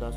10